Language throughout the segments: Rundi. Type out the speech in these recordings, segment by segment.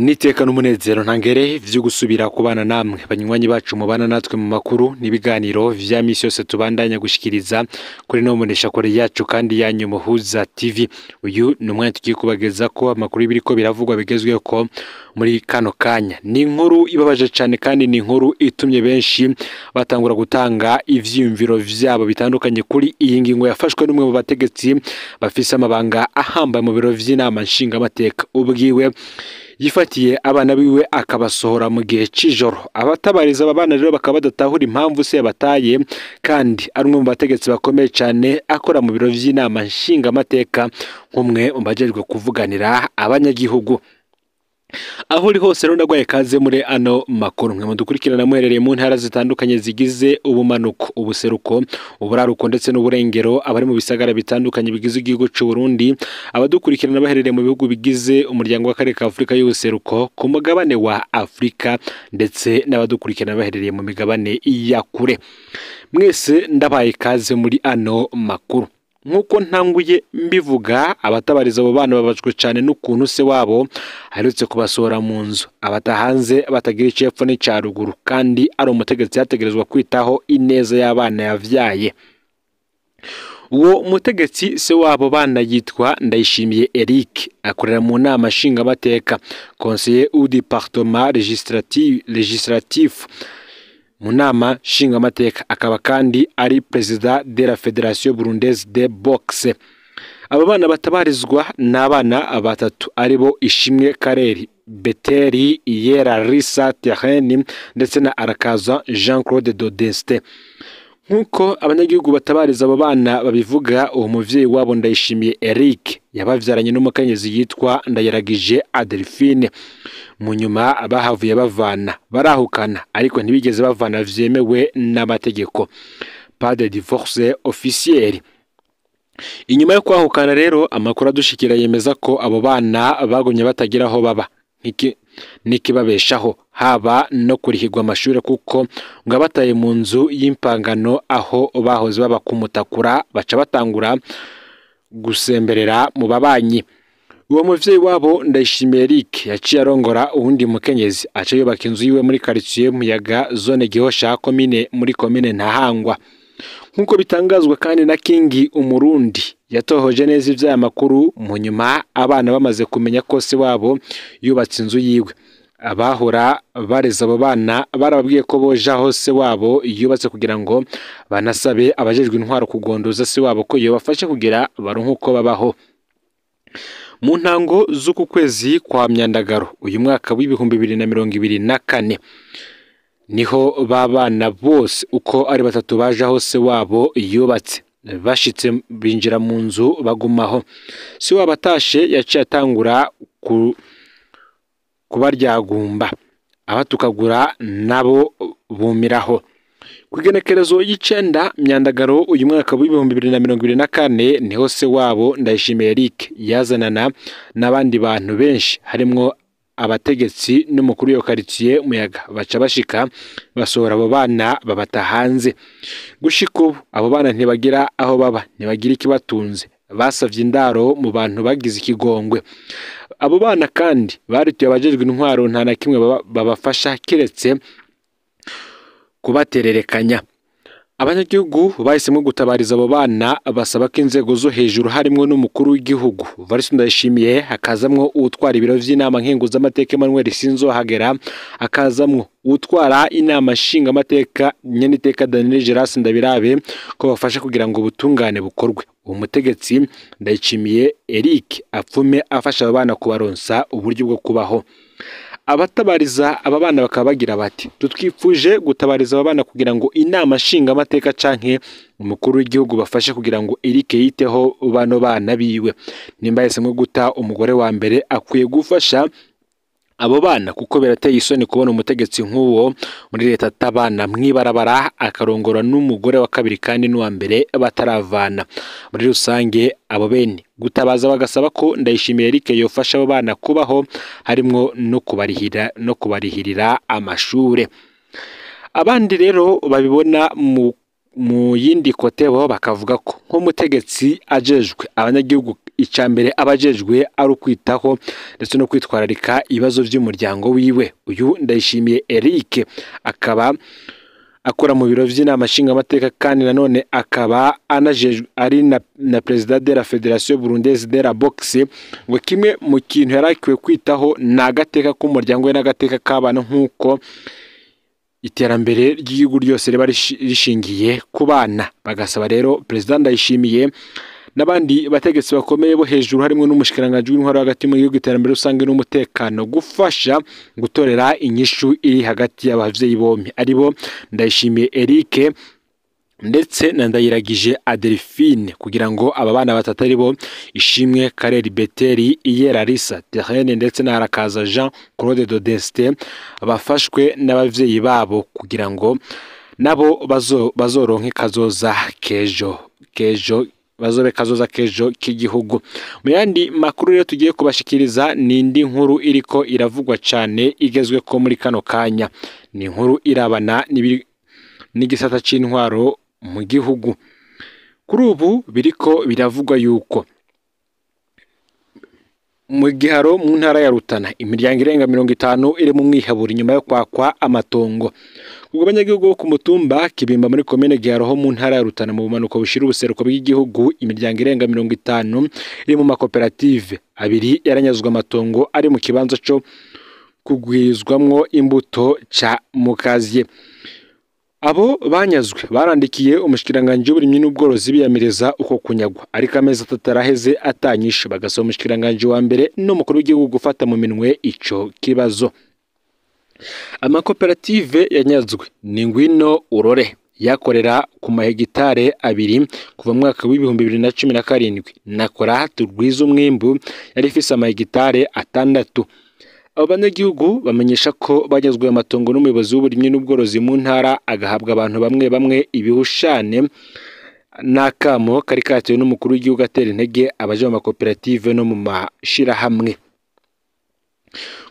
Niteka n'umunezero ntangere vyo gusubira kubana namwe banywanyi bacu mubana natwe mu makuru n'ibiganiro vya misi yose tubandanya gushikiriza kuri no munesha kore yacu kandi yanyu Muhuza TV. Uyu ni umwanya tugiye kubageza ko amakuru y'ibiriko biravugwa bigezweho ko muri kano kanya. Ni inkuru ibabaje cyane kandi ni inkuru itumye benshi batangura gutanga ivyiyumviro vyabo bitandukanye kuri iyi ngingo yafashwe n'umwe mu bategetsi bafise amabanga ahambaye mu biro vy'inama nshingamateka. Ubwiwe yifatiye abana biwe akabasohora mu gihe c'ijoro. Abatabariza abana rero bakaba badatahura impamvu se yabataye kandi ari umwe mu bategetsi bakomeye cyane akora mu biro vy'inama nshingamateka nk'umwe mu bajejwe kuvuganira abanyagihugu. Aho uri hose rero ndagwaye kaze muri ano makuru mwe mudukurikirana muherereye mu ntara zitandukanye zigize ubumanuko, ubuseruko, uburaruko ndetse n'uburengero, abari mu bisagara bitandukanye bigize igihugu c'u Burundi, abadukurikirana baherereye mu bihugu bigize umuryango w'akarere ka Afrika y'ubuseruko ku mugabane wa Afrika ndetse n'abadukurikirana baherereye mu migabane ya kure. Mwese ndabaye kaze muri ano makuru. Nkuko ntanguye mbivuga, abatabariza abo bana babajwe cyane n'ukuntu se wabo aherutse kubasohora mu nzu abatahanze batagira icepfo n'icaruguru kandi ari umutegetsi yategerezwa kwitaho ineza y'abana yavyaye. Uwo mutegetsi se wabo bana yitwa Ndayishimiye Eric, akorera mu nama nshingamateka, conseiller au département législatif mu nama nshingamateka, akaba kandi ari president de la Fédération Burundaise de Boxe. Aba bana batabarizwa n'abana batatu aribo Ishimwe Kareri, Beteri Iyera Risa Tereni ndetse na Arakaza Jean-Claude Dodeste. Nkuko abanyagihugu batabariza abo bana babivuga, uwo muvyeyi wabo Ndayishimiye Eric yabavyaranye n'umukenyezi yitwa Ndayiragije Adelphine. Mu nyuma abahavuye bavana barahukana ariko ntibigeze bavana vyemewe n'amategeko, pas de divorce officiel. Inyuma yo kwahukana rero amakuru adushikira yemeza ko abo bana bagumye batagira aho baba nikibabeshaho, haba no kurihirwa amashuri kuko ngo bataye mu nzu y'impangano aho bahoze baba kumutakura baca batangura gusemberera mu babanyi. Uwo muvyeyi wabo Ndayishimiye Eric yaciye arongora uwundi mukenyezi aca yubaka inzu yiwe muri quartier Muyaga zone Gihosha muri komine Ntahangwa. Nkuko bitangazwa kandi na Kingi Umurundi yatohoje neza ivya makuru, mu nyuma abana bamaze kumenya ko se wabo yubatse inzu yiwe. Abahora bareza abo bana barababwiye ko boja hose wabo yubatse kugira ngo banasabe abajejwe intwaro kugondoza se wabo ko yobafashe kugira baronke uko babaho. Mu ntango z'uku kwezi kwa Myandagaro uyu mwaka w'ibihumbi 2024 niho babana bose uko ari batatu baje hose wabo yubatse, bashitse binjira mu nzu bagumaho. Si wabatashe yaciye atangura kubaryagumba, abatukagura nabo bumiraho. Kugenekerezo y'icenda Myandagaro uyu mwaka w'ibihumbi 2024 niho se wabo Ndayishimiye Eric yazanana n'abandi bantu benshi harimwo abategetsi n'umukuru yo quartier Muyaga, baca bashika basohora abo bana babata hanze. Gushika ubu abo bana ntibagira aho baba, ntibagira ikibatunze, basavye indaro mu bantu bagize ikigongwe. Abo bana kandi barituye abajejwe intwaro nta na kimwe babafasha kiretse kubatererekanya. Abanyagihugu bahisemo gutabariza abo bana basaba ko inzego zo hejuru harimwo n'umukuru w'igihugu Varisi Ndayishimiye, hakazamwo utwara ibiro vy'inama nkenguzamateka Emmanuel Sinzohagera, hakazamwo utwara inama nshingamateka Nyeniteka Daniel Geras Ndabirabe ko bafasha kugira ngo ubutungane bukorwe. Umutegetsi Ndayishimiye Eric apfume afasha abana kubaronsa uburyo bwo kubaho. Abatabariza aba bana bakaba bagira bati, tutwifuje gutabariza aba bana kugira ngo inama nshingamateka canke umukuru w'igihugu bafashe kugira ngo Eric yiteho bano bana biwe. Nimba yasemwe guta umugore wa mbere akwiye gufasha abo bana kuko birateye isoni kubona umutegetsi nk'uwo muri leta tabana mwibarabara akarongora n'umugore wa kabiri kandi n'uwa mbere bataravana. Muri rusange abo bene gutabaza bagasaba ko Ndayishimiye Eric yofasha abo bana kubaho harimwo no kubarihirira amashure. Abandi rero babibona mu yindi kote bo bakavuga ko nk'umutegetsi ajejwe abanyagihugu icambere abajejwe ari ukwitaho ndetse no kwitwararika ibibazo by'umuryango wiwe. Uyu Ndayishimiye Eric akaba akora mu biro vy'inama nshingamateka kandi nanone akaba anajejwe ari na president de la Fédération Burundaise de la Boxe, ngo kimwe mu kintu yarakiwe kwitaho nagateka k'umuryango we n'agateka k'abana nk'uko iterambere ry'igihugu ryose riba rishingiye ku bana. Bagasaba rero President Ndayishimiye n'abandi bategetsi bakomeye bo hejuru harimo n'umushikiranganje w'intwaro hagati mu gihugu iterambere rusange n'umutekano gufasha gutorera inyishu iri hagati y'abavyeyi bombi aribo Ndayishimiye Eric ndetse na Ndayiragije Adelphine, kugira ngo aba bana batatu aribo Ishimwe Kareri Beteri, Iyera Risa Terene ndetse na Arakaza Jean Claude Dodeste bafashwe n'abavyeyi babo kugira ngo nabo bazoronke kazoza kejo bazobe kazoza kejo k'igihugu. Mu yandi makuru rero tugiye kubashikiriza n'indi nkuru iriko iravugwa cane igezwe ko muri kano kanya, ni inkuru irabana n'igisata c'intwaro mu gihugu. Kuri ubu biriko biravugwa yuko mu Giharo mu ntara ya Rutana imiryango irenga 50 iri mu mwihabura inyuma yo kwakwa amatongo. Ubwo abanyagihugu bo ku mutumba Kibimba muri komine Giharo ho mu ntara ya Rutana mu bumanuko bushira ubuseruko bw'igihugu, imiryango irenga 50 iri mu makoperative abiri yaranyazwa amatongo ari mu kibanza cyo kugwirizwamwo imbuto ca Mukaziye. Abo banyazwe barandikiye umushikiranganje w'uburimyi n'ubworozi biyamireza uko kunyagwa, ariko amezi atataraheze atanyishe. Bagasaba umushikiranganje wa mbere n'umukuru w'igihugu gufata mu minwe ico kibazo. Amakoperative yanyazwe ni Ngwino Urore yakorera ku mahegitare abiri kuva mu mwaka w'ibihumbi 2017 nakora turwiza umwimbu yari ifise amahegitare 6. Abo banyagihugu bamenyesha ko banyazwe amatongo n'umuyobozi w'uburimyi n'ubworozi mu ntara agahabwa abantu bamwe ibihushane n'akamo kari katewe n'umukuru w'igihugu atera intege abaje mu makoperative no mu mashira hamwe.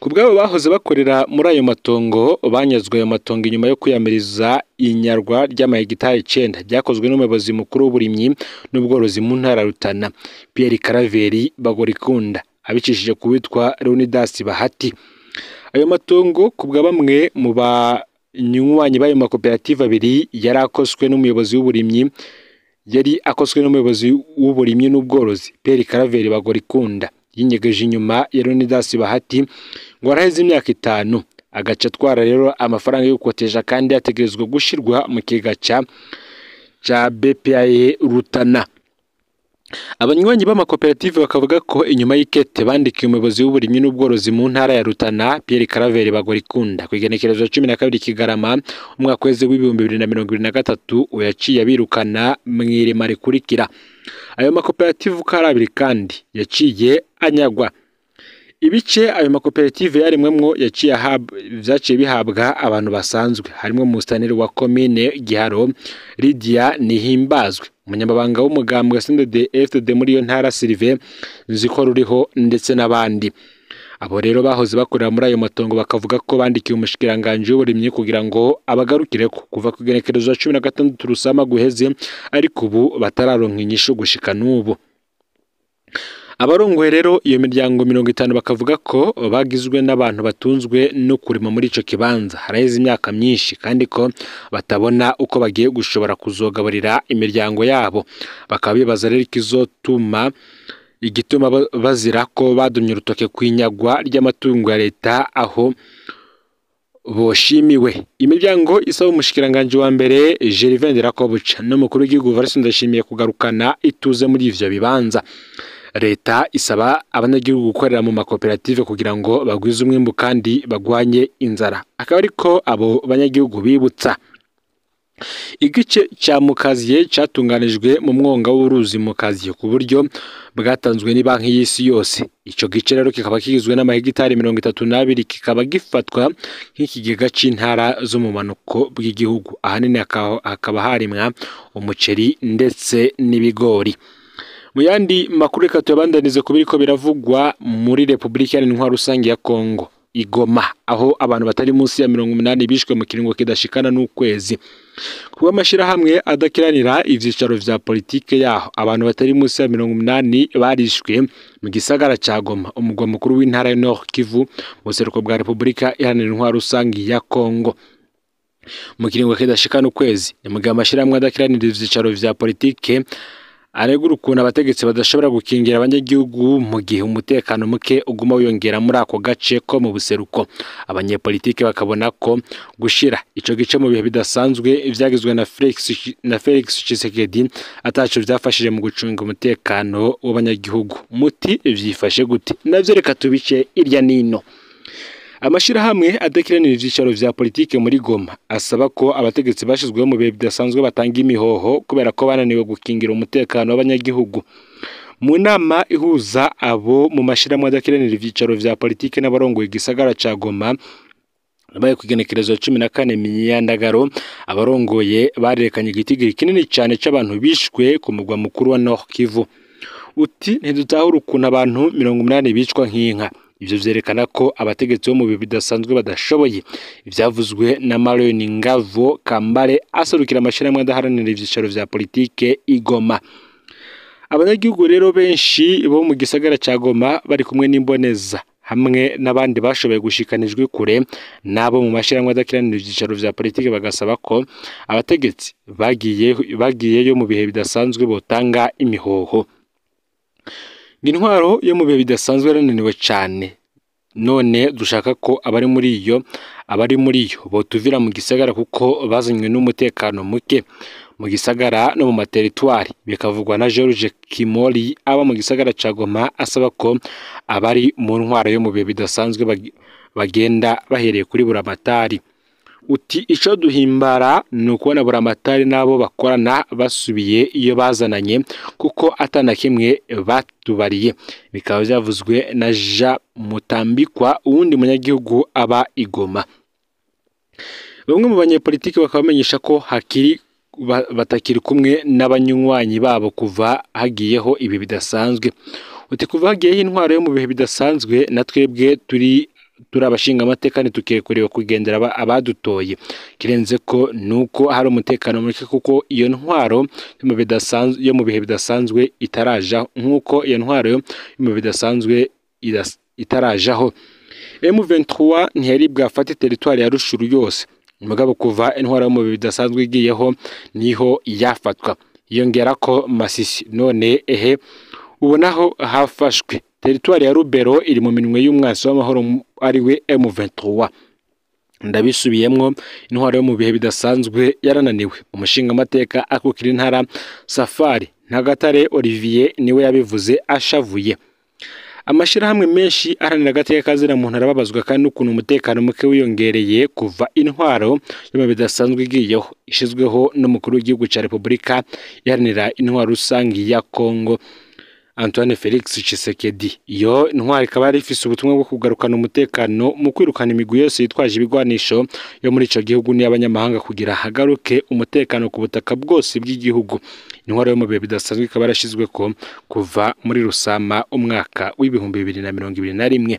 Kubwabo bahoze bakorera muri ayo matongo banyazwe ayo matongo inyuma yo kwiyamiriza inyarwa ry'amahegitare 9 ryakozwe n'umuyobozi mukuru w'uburimyi n'ubworozi mu ntara Rutana Pierre Karaveri Bagorikunda abicishije kuwitwa Leonidas Bahati. Ayo matongo kubwa bamwe mu banywanyi bayo makoperative abiri yari akoswe n'umuyobozi w'uburimyi n'ubworozi Pierre Karaveri Bagorikunda yinyegeje inyuma ya Leonidas Bahati ngo araheze imyaka 5 agaca twara rero amafaranga yo koteja kandi yategerezwa gushirwa mu kigaca ca BPA Rutana. Abanywanyi b'amakoperative bakavuga ko inyuma y'ikete bandikiye umuyobozi w'uburimyi n'ubworozi mu ntara ya Rutana Pierre Karaveri Bagorikunda kwigenekerezo 12 Kigarama umwaka weze w'ibihumbi 2023 uyaciye abirukana mwirema rikurikira. Ayo makoperative ukarabiri kandi yaciye anyagwa. Ibice ayo makoperative yarimwemwo vyaciye bihabwa abantu basanzwe harimo umustaneri wa komine Giharo Lydia Nihimbazwe, umunyamabanga w'umugambwe CNDD-FDD muri iyo ntara Sylvain Nziko ruriho ndetse n'abandi. Abo rero bahoze bakorera muri ayo matongo bakavuga ko bandikiye umushikiranganje w'uburimyi kugira ngo abagarukire kuva ku genekerezo 16 Rusama guheze, ariko ubu batararonka inyishu gushika n'ubu. Abarongoye rero iyo miryango 50 bakavuga ko bagizwe n'abantu batunzwe no kurima muri ico kibanza haraheze imyaka myinshi kandi ko batabona uko bagiye gushobora kuzogaburira imiryango yabo. Bakaba bibaza rero igituma bazira ko badumye urutoke kwinyagwa ry'amatungo ya leta aho boshimiwe. Imiryango isaba umushikiranganje wa mbere Gervais Ndirakobuca n'umukuru w'igihugu Evariste Ndayishimiye kugarukana ituze muri ivyo bibanza. Leta isaba abanyagihugu gukorera mu makoperative kugira ngo bagwize umwimbu kandi bagwanye inzara. Akaba ariko abo banyagihugu bibutsa igice cya Mukaziye cyatunganijwe mu mwonga w'uruzi Mukaziye ku buryo bwatanzwe ni banki y'isi yose. Ico gice rero kikaba kigizwe n'amahegitari 32 kikaba gifatwa nk'ikigega c'intara zo mu manuko bw'igihugu, ahanini hakaba harimwa umuceri ndetse n'ibigori. Mu yandi makuru reka tuyabandanize kubiriko biravugwa muri Republika Iharanira Rusange ya Kongo Igoma, aho abantu batari munsi ya 80 bishwe mu kiringo kidashikana n'ukwezi. kuba amashirahamwe adakiranira ivyicaro vya politike yaho abantu batari munsi ya 80 barishwe mu gisagara ca Goma umugwa mukuru w'intara ya Nord Kivu mu seruko bwa Republika Iharanira Intwaro Rusangi ya Kongo. Mu kiringo kidashika n'ukwezi ni mugihe amashirahamwe adakiranira ivyicaro vya politike aregura ukuntu abategetsi badashobora gukingira abanyagihugu mu gihe umutekano muke uguma wiyongera muri ako gace ko mu buseruko. Abanyepolitike bakabona ko gushira ico gice mu bihe bidasanzwe ivyagizwe na Felix Tshisekedi ataco vyafashije mu gucunga umutekano w'abanyagihugu. Muti vyifashe gute? Navyo reka tubice irya nino. Amashirahamwe adakiranira ivyicaro vya politike muri Goma asaba ko abategetsi bashizweho mu bihe bidasanzwe batanga imihoho kubera ko bananiwe gukingira umutekano w'abanyagihugu. Mu nama ihuza abo mu mashirahamwe adakiranira ivyicaro vya politike n'abarongoye igisagara ca Goma baye kugenekerezo 14 Myandagaro, abarongoye barerekanye igitigiri kinini cyane c'abantu bishwe ku mugwa mukuru wa Nord Kivu. Uti ntidutahura ukuntu abantu 80 bicwa nk'inka. Ivyo vyerekana ko abategetsi bo mu bihe bidasanzwe badashoboye. Ivyavuzwe na Marlene Ngavo Kambale aserukira amashirahamwe adaharanira ivyicaro vya politike igoma. Abanyagihugu rero benshi bo mu gisagara ca Goma bari kumwe n'imboneza hamwe n'abandi bashoboye gushikanijwe kure nabo mu mashirahamwe adakiranira ivyicaro vya politike bagasaba ko abategetsi bagiyeyo mu bihe bidasanzwe botanga imihoho. Intwaro yo mu bihe bidasanzwe yarananiwe cyane, none dushaka ko abari muri iyo botuvira mu gisagara kuko bazanywe n'umutekano muke mu gisagara no mu materitwari. Bikavugwa na George Kimoli aba mu gisagara ca Goma asaba ko abari mu ntwaro yo mu bihe bidasanzwe bagenda bahereye kuri Buramatari. Uti ico duhimbara nukubona Buramatari nabo bakorana basubiye iyo bazananye kuko atana kimwe batubariye. Bikaba byavuzwe na Jean Mutambikwa uwundi munyagihugu aba igoma. Bamwe mu banyepolitike bakabamenyesha ko batakiri kumwe n'abanywanyi babo kuva hagiyeho ibi bidasanzwe. Uti kuva hagiyeho intwaro yo mu bihe bidasanzwe na twebwe turi abashinga amateka ntitukerewe kugendera abadutoye. Kirenze ko nuko hari umutekano muke kuko iyo ntwaro yo mu bihe bidasanzwe itaraja nkuko iyo ntwaro yo mu bidasanzwe itarajaho. M23 ntiyari bwafate territoire ya Rushuru yose. Mugabo kuva intwaro yo mu bihe bidasanzwe igiyeho niho yafatwa. Yongera ko Masisi none ubonaho hafashwe territoire ya Rubero iri mu minwe y'umwasi w'amahoro ariwe M23. Ndabisubiyemwo intwaro yo mu bihe bidasanzwe yarananiwe. Umushinga amateka akukira intara Safari Ntagatare Olivier niwe yabivuze ashavuye. Amashirahamwe menshi aharanira agateka kazina muntu arababazwa kandi n'ukuntu umutekano muke wiyongereye kuva intwaro yo mu bidasanzwe igiyeho ishizweho n'umukuru w'igihugu ca Republika Iharanira Intwaro Rusangi ya Kongo Antoine Felix Tshisekedi. Iyo ntwari ikaba yari ifise ubutumwa bwo kugarukana umutekano mu kwirukana imigwi yose yitwaje ibigwanisho yo muri ico gihugu n'abanyamahanga kugira hagaruke umutekano ku butaka bwose bw'igihugu. Intwaro yo mu bihe bidasanzwe ikaba yarashizwe ko kuva muri Rusama umwaka w'2021.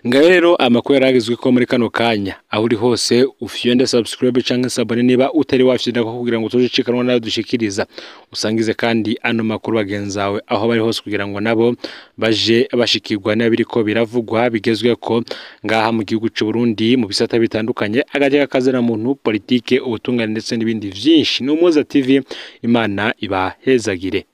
Ngayo rero amakuru yaragizwe ko muri kano kanya aho uri hose ufyonde subscribe canke sabone niba utari wafyinda ko kugira ngo tujicikanwa nayo dushikiriza. Usangize kandi ano makuru bagenzawe aho bari hose kugira ngo nabo baje bashikirwa n'abiriko biravugwa bigezwe ko ngaha mu gihugu cy'u Burundi mu bisata bitandukanye agaje kazana muntu politike ubutungane ndetse n'ibindi vyinshi. N'Umuhoza TV Imana ibahezagire.